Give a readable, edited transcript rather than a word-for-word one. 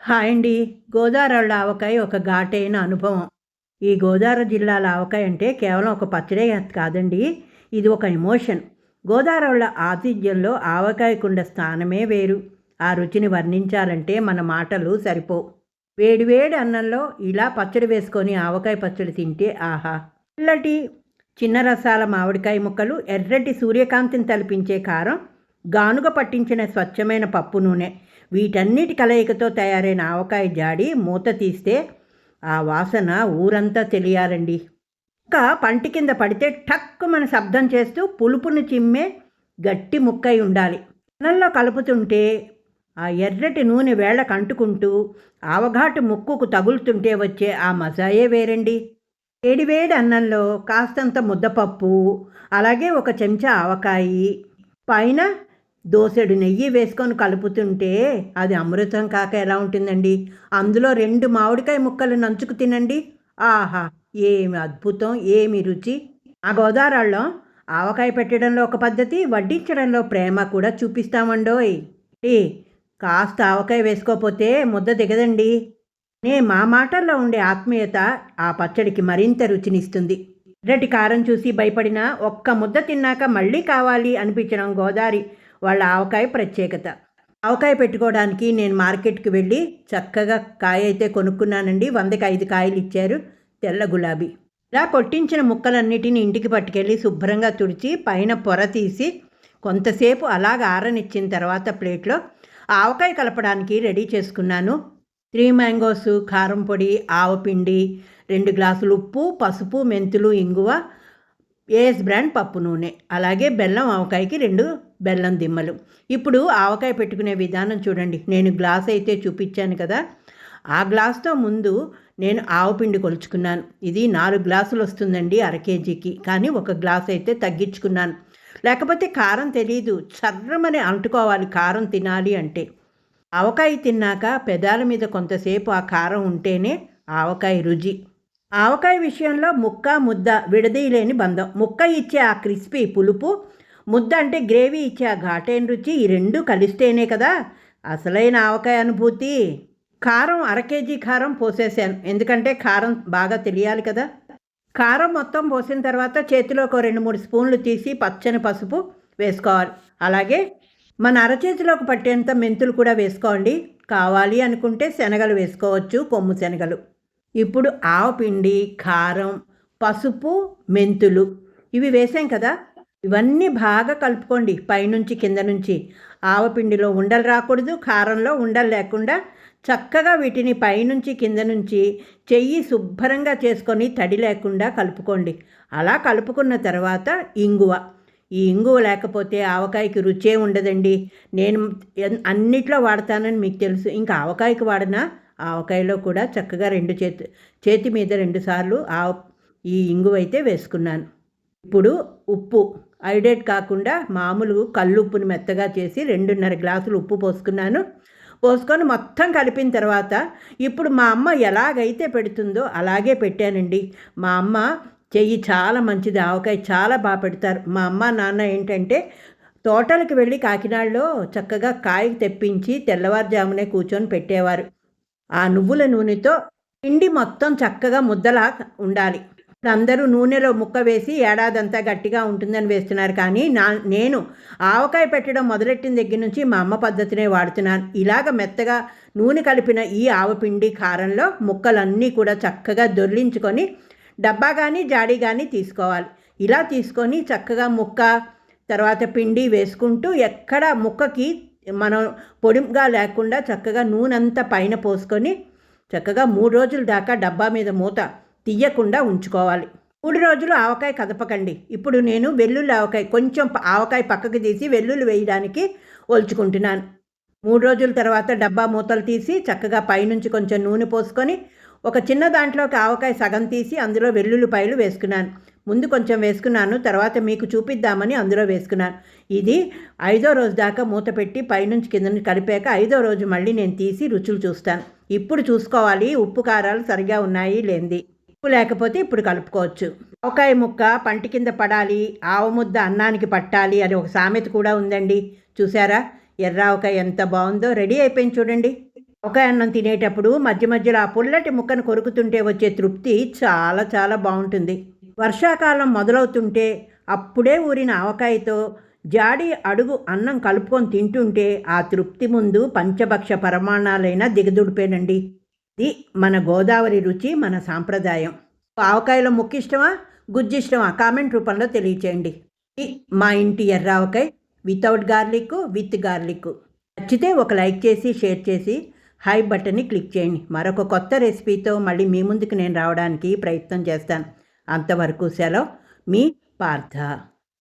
Hi అండి. గోదావరోళ్ళ ఆవకాయ ఒక ఘాటైన అనుభవం. ఈ గోదావరి జిల్లాల ఆవకాయ అంటే కేవలం ఒక పచ్చడే కాదండి. ఇది ఒక ఎమోషన్. గోదావరోళ్ళ ఆతిథ్యంలో ఆవకాయకుండే స్థానమే వేరు. ఆ రుచిని వర్ణించాలంటే మన మాటలు సరిపోవు. వేడి వేడి అన్నంలో ఇలా పచ్చడి వేసుకొని ఆవకాయ పచ్చడి తింటే ఆహా! తెల్లటి చిన్న రసాల మామిడికాయ ముక్కలు, ఎర్రటి సూర్యకాంతిని తలిపించే కారం, గానుగ పట్టించిన స్వచ్ఛమైన పప్పు నూనె, వీటన్నిటి కలయికతో తయారైన ఆవకాయ జాడి మూత తీస్తే ఆ వాసన ఊరంతా తెలియాలండి. ఇంకా పంటి కింద పడితే టక్కుమని శబ్దం చేస్తూ పులుపును చిమ్మే గట్టి ముక్కై ఉండాలి. అన్నంలో కలుపుతుంటే ఆ ఎర్రటి నూనె వేళ్ళకు అంటుకుంటూ ఆవఘాటు ముక్కుకు తగులుతుంటే వచ్చే ఆ మజాయే వేరండి. వేడివేడి అన్నంలో కాస్తంత ముద్దపప్పు, అలాగే ఒక చెంచా ఆవకాయి, పైన దోసెడు నెయ్యి వేసుకొని కలుపుతుంటే అది అమృతం కాక ఎలా ఉంటుందండి. అందులో 2 మామిడికాయ ముక్కలు నంచుకు తినండి. ఆహా! ఏమి అద్భుతం, ఏమి రుచి. ఆ గోదావరాళ్ళం ఆవకాయ పెట్టడంలో ఒక పద్ధతి, వడ్డించడంలో ప్రేమ కూడా చూపిస్తామండోయ్. ఏ కాస్త ఆవకాయ వేసుకోపోతే ముద్ద దిగదండి. మా మాటల్లో ఉండే ఆత్మీయత ఆ పచ్చడికి మరింత రుచినిస్తుంది. ఎర్రటి కారం చూసి భయపడినా ఒక్క ముద్ద తిన్నాక మళ్ళీ కావాలి అనిపించడం గోదావరి వాళ్ళ ఆవకాయ ప్రత్యేకత. ఆవకాయ పెట్టుకోవడానికి నేను మార్కెట్కి వెళ్ళి చక్కగా కాయ అయితే కొనుక్కున్నానండి. 100కి 5 కాయలు ఇచ్చారు, తెల్ల గులాబీ. ఇలా కొట్టించిన ముక్కలన్నిటిని ఇంటికి పట్టుకెళ్ళి శుభ్రంగా తుడిచి పైన పొర తీసి కొంతసేపు అలాగ ఆరనిచ్చిన తర్వాత ప్లేట్లో ఆవకాయ కలపడానికి రెడీ చేసుకున్నాను. 3 మ్యాంగోస్, కారం పొడి, ఆవపిండి, 2 గ్లాసులు ఉప్పు, పసుపు, మెంతులు, ఇంగువ, ఏఎస్ బ్రాండ్ పప్పు నూనె, అలాగే బెల్లం, ఆవకాయకి 2 బెల్లం దిమ్మలు. ఇప్పుడు ఆవకాయ పెట్టుకునే విధానం చూడండి. నేను గ్లాస్ అయితే చూపించాను కదా, ఆ గ్లాస్తో ముందు నేను ఆవపిండి కొలుచుకున్నాను. ఇది 4 గ్లాసులు వస్తుందండి అర కేజీకి, కానీ 1 గ్లాస్ అయితే తగ్గించుకున్నాను. లేకపోతే కారం తెలీదు, చర్రమని అంటుకోవాలి కారం తినాలి అంటే. ఆవకాయ తిన్నాక పెదాల మీద కొంతసేపు ఆ కారం ఉంటేనే ఆవకాయ రుచి. ఆవకాయ విషయంలో ముక్క ముద్ద విడదీయలేని బంధం. ముక్క ఇచ్చే ఆ క్రిస్పీ పులుపు, ముద్ద అంటే గ్రేవీ ఇచ్చే ఆ ఘాటైన రుచి, ఈ 2 కలిస్తేనే కదా అసలైన ఆవకాయ అనుభూతి. కారం అర కేజీ కారం పోసేసాను, ఎందుకంటే కారం బాగా తెలియాలి కదా. కారం మొత్తం పోసిన తర్వాత చేతిలో ఒక 2-3 స్పూన్లు తీసి పచ్చని పసుపు వేసుకోవాలి. అలాగే మన అరచేతిలోకి పట్టేంత మెంతులు కూడా వేసుకోండి. కావాలి అనుకుంటే శనగలు వేసుకోవచ్చు, కొమ్ము శనగలు. ఇప్పుడు ఆవపిండి, కారం, పసుపు, మెంతులు ఇవి వేసాం కదా, ఇవన్నీ బాగా కలుపుకోండి పైనుంచి కింద నుంచి. ఆవపిండిలో ఉండలు రాకూడదు, కారంలో ఉండలు లేకుండా చక్కగా వీటిని పైనుంచి కింద నుంచి చెయ్యి శుభ్రంగా చేసుకొని తడి లేకుండా కలుపుకోండి. అలా కలుపుకున్న తర్వాత ఇంగువ. ఈ ఇంగువ లేకపోతే ఆవకాయకి రుచే ఉండదండి. నేను అన్నిట్లో వాడతానని మీకు తెలుసు. ఇంకా ఆవకాయకి వాడినా ఆవకాయలో కూడా చక్కగా చేతి మీద 2 సార్లు ఈ ఇంగువ అయితే వేసుకున్నాను. ఇప్పుడు ఉప్పు ఐడేట్ కాకుండా మామూలు కల్లుప్పుని మెత్తగా చేసి 2.5 గ్లాసులు ఉప్పు పోసుకొని మొత్తం కలిపిన తర్వాత ఇప్పుడు మా అమ్మ ఎలాగైతే పెడుతుందో అలాగే పెట్టానండి. మా అమ్మ చెయ్యి చాలా మంచిది, ఆవకాయ చాలా బాగా పెడతారు. మా అమ్మ నాన్న ఏంటంటే తోటలకు వెళ్ళి కాకినాడలో చక్కగా కాయ తెప్పించి తెల్లవారుజామునే కూర్చొని పెట్టేవారు. ఆ నువ్వుల నూనెతో పిండి మొత్తం చక్కగా ముద్దలా ఉండాలి. అందరూ నూనెలో ముక్క వేసి ఏడాదంతా గట్టిగా ఉంటుందని వేస్తున్నారు, కానీ నేను ఆవకాయ పెట్టడం మొదలెట్టిన దగ్గర నుంచి మా అమ్మ పద్ధతినే వాడుతున్నాను. ఇలాగ మెత్తగా నూనె కలిపిన ఈ ఆవపిండి కారంలో ముక్కలన్నీ కూడా చక్కగా దొర్లించుకొని డబ్బా కానీ జాడీ కానీ తీసుకోవాలి. ఇలా తీసుకొని చక్కగా ముక్క తర్వాత పిండి వేసుకుంటూ ఎక్కడ ముక్కకి మనం పొడిగా లేకుండా చక్కగా నూనెంతా పైన పోసుకొని చక్కగా 3 రోజుల దాకా డబ్బా మీద మూత తీయకుండా ఉంచుకోవాలి. 3 రోజులు ఆవకాయ కదపకండి. ఇప్పుడు నేను వెల్లుల్లి ఆవకాయ కొంచెం ఆవకాయ పక్కకు తీసి వెల్లుల్లి వేయడానికి ఒలుచుకుంటున్నాను. 3 రోజుల తర్వాత డబ్బా మూతలు తీసి చక్కగా పైనుంచి కొంచెం నూనె పోసుకొని ఒక చిన్న దాంట్లోకి ఆవకాయ సగం తీసి అందులో వెల్లుల్లిపాయలు వేసుకున్నాను. ముందు కొంచెం వేసుకున్నాను, తర్వాత మీకు చూపిద్దామని అందులో వేసుకున్నాను. ఇది 5వ రోజు దాకా మూత పెట్టి పైనుంచి కింద కలిపాక 5వ రోజు మళ్ళీ నేను తీసి రుచులు చూస్తాను. ఇప్పుడు చూసుకోవాలి ఉప్పు కారాలు సరిగా ఉన్నాయి లేంది. ఉప్పు లేకపోతే ఇప్పుడు కలుపుకోవచ్చు. ఆవకాయ ముక్క పంటి కింద పడాలి, ఆవ ముద్ద అన్నానికి పట్టాలి అని ఒక సామెత కూడా ఉందండి. చూసారా ఎర్ర ఆవకాయ ఎంత బాగుందో, రెడీ అయిపోయింది చూడండి. ఆవకాయ అన్నం తినేటప్పుడు మధ్య మధ్యలో ఆ పుల్లటి ముక్కను కొరుకుతుంటే వచ్చే తృప్తి చాలా చాలా బాగుంటుంది. వర్షాకాలం మొదలవుతుంటే అప్పుడే ఊరిన ఆవకాయతో జాడి అడుగు అన్నం కలుపుకొని తింటుంటే ఆ తృప్తి ముందు పంచభక్ష పరమాణాలైనా దిగదుడిపేనండి. ఇది మన గోదావరి రుచి, మన సాంప్రదాయం. ఆవకాయలో ముక్కిష్టమా, గుజ్జిష్టమా కామెంట్ రూపంలో తెలియచేయండి. ఇది మా ఇంటి ఎర్ర ఆవకాయ వితౌట్ గార్లిక్, విత్ గార్లిక్. నచ్చితే ఒక లైక్ చేసి షేర్ చేసి హై బటన్ని క్లిక్ చేయండి. మరొక కొత్త రెసిపీతో మళ్ళీ మీ ముందుకు నేను రావడానికి ప్రయత్నం చేస్తాను. అంతవరకు సెలవు. మీ పార్థ.